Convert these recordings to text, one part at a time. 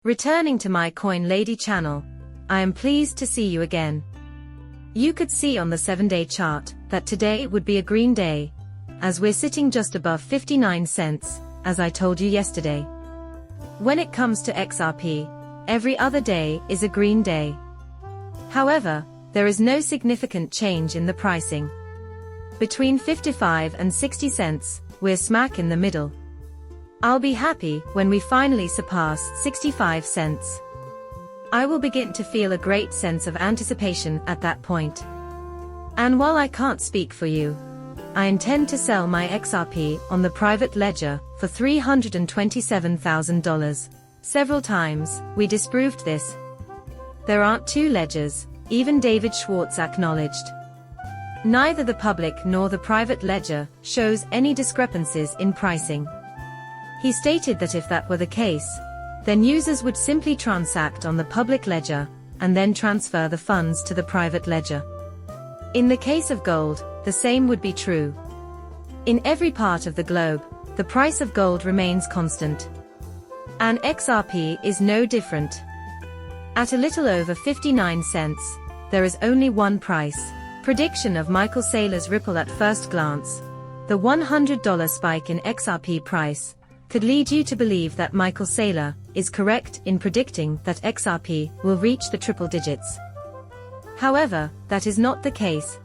Returning to my Coin Lady channel, I am pleased to see you again. You could see on the 7-day chart that today would be a green day, as we're sitting just above 59 cents, as I told you yesterday. When it comes to XRP, every other day is a green day. However, there is no significant change in the pricing. Between 55 and 60 cents, we're smack in the middle. I'll be happy when we finally surpass 65 cents. I will begin to feel a great sense of anticipation at that point. And while I can't speak for you, I intend to sell my XRP on the private ledger for $327,000. Several times, we disproved this. There aren't two ledgers, even David Schwartz acknowledged. Neither the public nor the private ledger shows any discrepancies in pricing. He stated that if that were the case, then users would simply transact on the public ledger, and then transfer the funds to the private ledger. In the case of gold, the same would be true. In every part of the globe, the price of gold remains constant. And XRP is no different. At a little over 59 cents, there is only one price. Prediction of Michael Saylor's Ripple at first glance. The $100 spike in XRP price could lead you to believe that Michael Saylor is correct in predicting that XRP will reach the triple digits. However, that is not the case.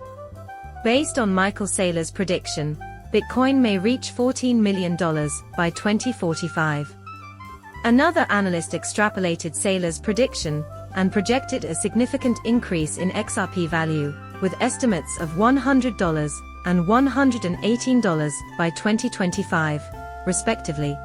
Based on Michael Saylor's prediction, Bitcoin may reach $14 million by 2045. Another analyst extrapolated Saylor's prediction and projected a significant increase in XRP value, with estimates of $100 and $118 by 2025. Respectively.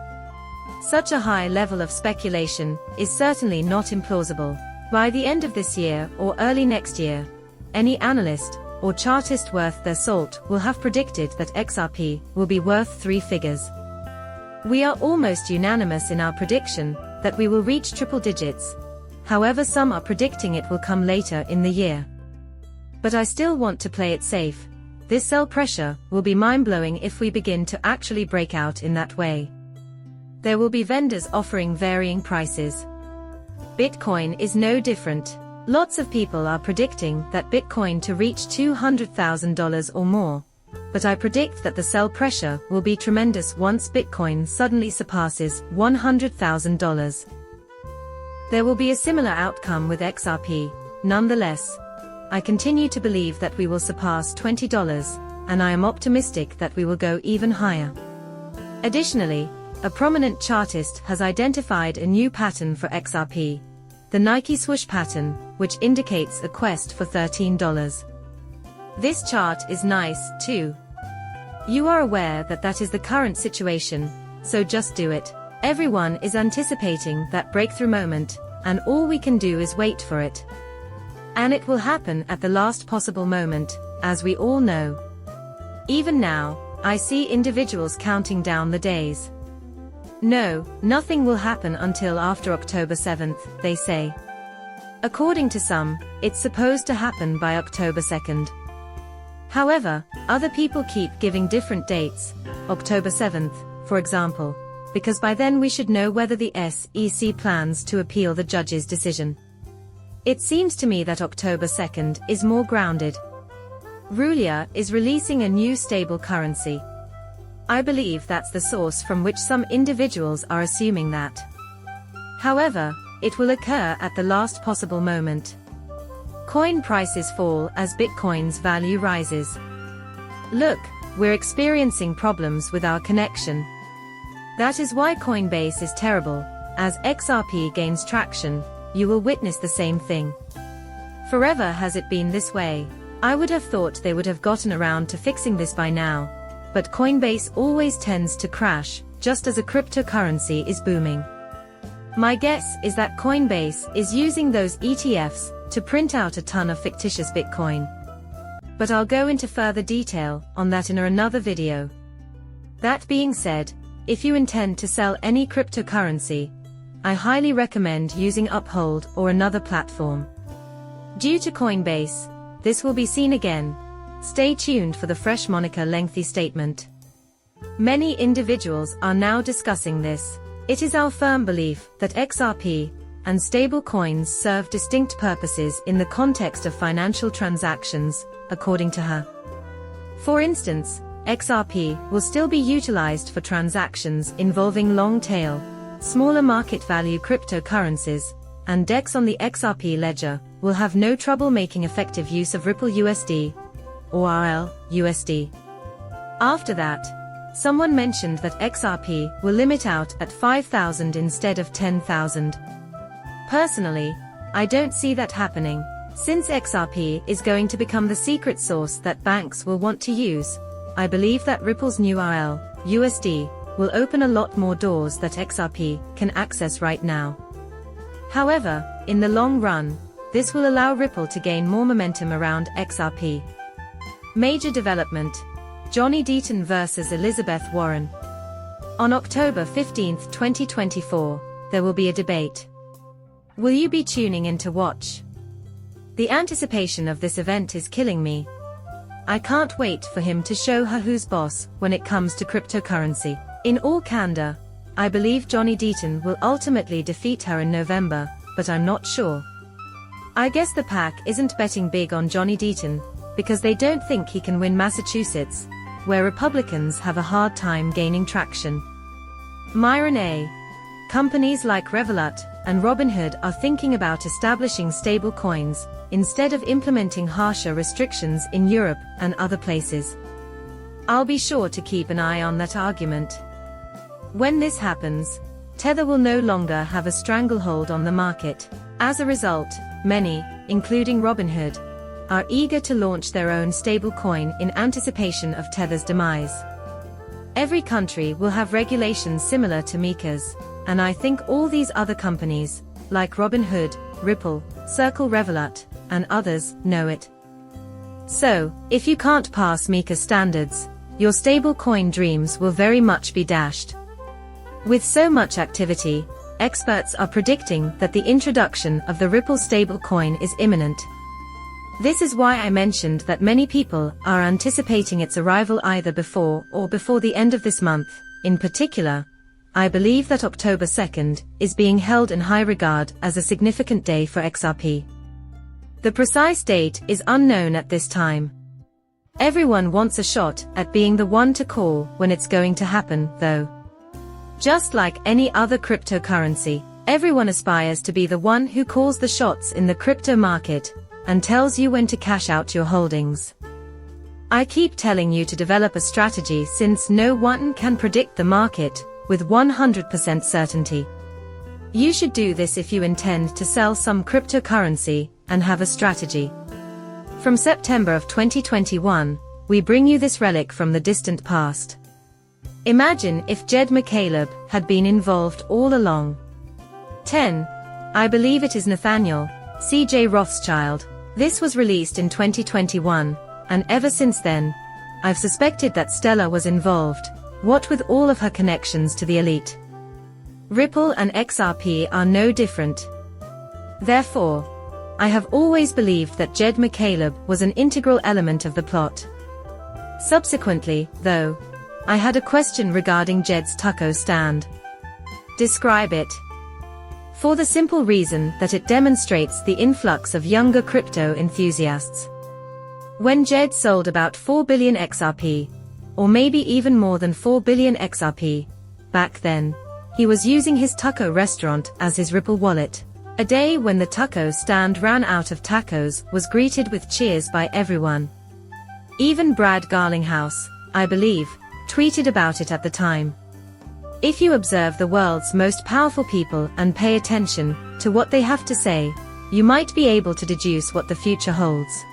Such a high level of speculation is certainly not implausible. By the end of this year or early next year, any analyst or chartist worth their salt will have predicted that XRP will be worth 3 figures. We are almost unanimous in our prediction that we will reach triple digits. However, some are predicting it will come later in the year. But I still want to play it safe. This sell pressure will be mind-blowing if we begin to actually break out in that way. There will be vendors offering varying prices. Bitcoin is no different. Lots of people are predicting that Bitcoin to reach $200,000 or more. But I predict that the sell pressure will be tremendous once Bitcoin suddenly surpasses $100,000. There will be a similar outcome with XRP. Nonetheless, I continue to believe that we will surpass $20, and I am optimistic that we will go even higher. Additionally, a prominent chartist has identified a new pattern for XRP, the Nike swoosh pattern, which indicates a quest for $13. This chart is nice, too. You are aware that that is the current situation, so just do it. Everyone is anticipating that breakthrough moment, and all we can do is wait for it. And it will happen at the last possible moment, as we all know. Even now, I see individuals counting down the days. No, nothing will happen until after October 7th, they say. According to some, it's supposed to happen by October 2nd. However, other people keep giving different dates, October 7th, for example, because by then we should know whether the SEC plans to appeal the judge's decision. It seems to me that October 2nd is more grounded. Rulia is releasing a new stable currency. I believe that's the source from which some individuals are assuming that. However, it will occur at the last possible moment. Coin prices fall as Bitcoin's value rises. Look, we're experiencing problems with our connection. That is why Coinbase is terrible. As XRP gains traction, you will witness the same thing. Forever has it been this way. I would have thought they would have gotten around to fixing this by now. But Coinbase always tends to crash, just as a cryptocurrency is booming. My guess is that Coinbase is using those ETFs to print out a ton of fictitious Bitcoin. But I'll go into further detail on that in another video. That being said, if you intend to sell any cryptocurrency, I highly recommend using Uphold or another platform. Due to Coinbase, this will be seen again. Stay tuned for the fresh moniker lengthy statement. Many individuals are now discussing this. It is our firm belief that XRP and stablecoins serve distinct purposes in the context of financial transactions, according to her. For instance, XRP will still be utilized for transactions involving long-tail, smaller market value cryptocurrencies, and DEX on the XRP ledger will have no trouble making effective use of Ripple USD, or RL USD. After that, someone mentioned that XRP will limit out at 5,000 instead of 10,000. Personally, I don't see that happening, since XRP is going to become the secret sauce that banks will want to use. I believe that Ripple's new RL USD will open a lot more doors that XRP can access right now. However, in the long run, this will allow Ripple to gain more momentum around XRP. Major development: Johnny Deaton versus Elizabeth Warren. On October 15, 2024, there will be a debate. Will you be tuning in to watch? The anticipation of this event is killing me. I can't wait for him to show her who's boss when it comes to cryptocurrency. In all candor, I believe Johnny Deaton will ultimately defeat her in November, but I'm not sure. I guess the pack isn't betting big on Johnny Deaton, because they don't think he can win Massachusetts, where Republicans have a hard time gaining traction. Myron A. Companies like Revolut and Robinhood are thinking about establishing stable coins, instead of implementing harsher restrictions in Europe and other places. I'll be sure to keep an eye on that argument. When this happens, Tether will no longer have a stranglehold on the market. As a result, many, including Robinhood, are eager to launch their own stablecoin in anticipation of Tether's demise. Every country will have regulations similar to MiCA's, and I think all these other companies, like Robinhood, Ripple, Circle Revolut, and others, know it. So, if you can't pass MiCA standards, your stablecoin dreams will very much be dashed. With so much activity, experts are predicting that the introduction of the Ripple stablecoin is imminent. This is why I mentioned that many people are anticipating its arrival either before or before the end of this month. In particular, I believe that October 2nd is being held in high regard as a significant day for XRP. The precise date is unknown at this time. Everyone wants a shot at being the one to call when it's going to happen, though. Just like any other cryptocurrency, everyone aspires to be the one who calls the shots in the crypto market and tells you when to cash out your holdings. I keep telling you to develop a strategy since no one can predict the market with 100% certainty. You should do this if you intend to sell some cryptocurrency and have a strategy. From September of 2021, we bring you this relic from the distant past. Imagine if Jed McCaleb had been involved all along. 10. I believe it is Nathaniel C.J. Rothschild. This was released in 2021, and ever since then, I've suspected that Stella was involved, what with all of her connections to the elite. Ripple and XRP are no different. Therefore, I have always believed that Jed McCaleb was an integral element of the plot. Subsequently, though, I had a question regarding Jed's taco stand. Describe it. For the simple reason that it demonstrates the influx of younger crypto enthusiasts. When Jed sold about 4 billion XRP, or maybe even more than 4 billion XRP, back then, he was using his taco restaurant as his Ripple wallet. A day when the taco stand ran out of tacos was greeted with cheers by everyone. Even Brad Garlinghouse, I believe, tweeted about it at the time. If you observe the world's most powerful people and pay attention to what they have to say, you might be able to deduce what the future holds.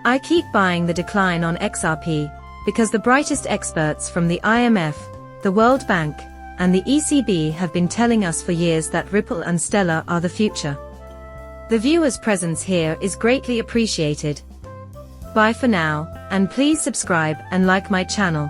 I keep buying the decline on XRP, because the brightest experts from the IMF, the World Bank, and the ECB have been telling us for years that Ripple and Stellar are the future. The viewer's presence here is greatly appreciated. Bye for now, and please subscribe and like my channel.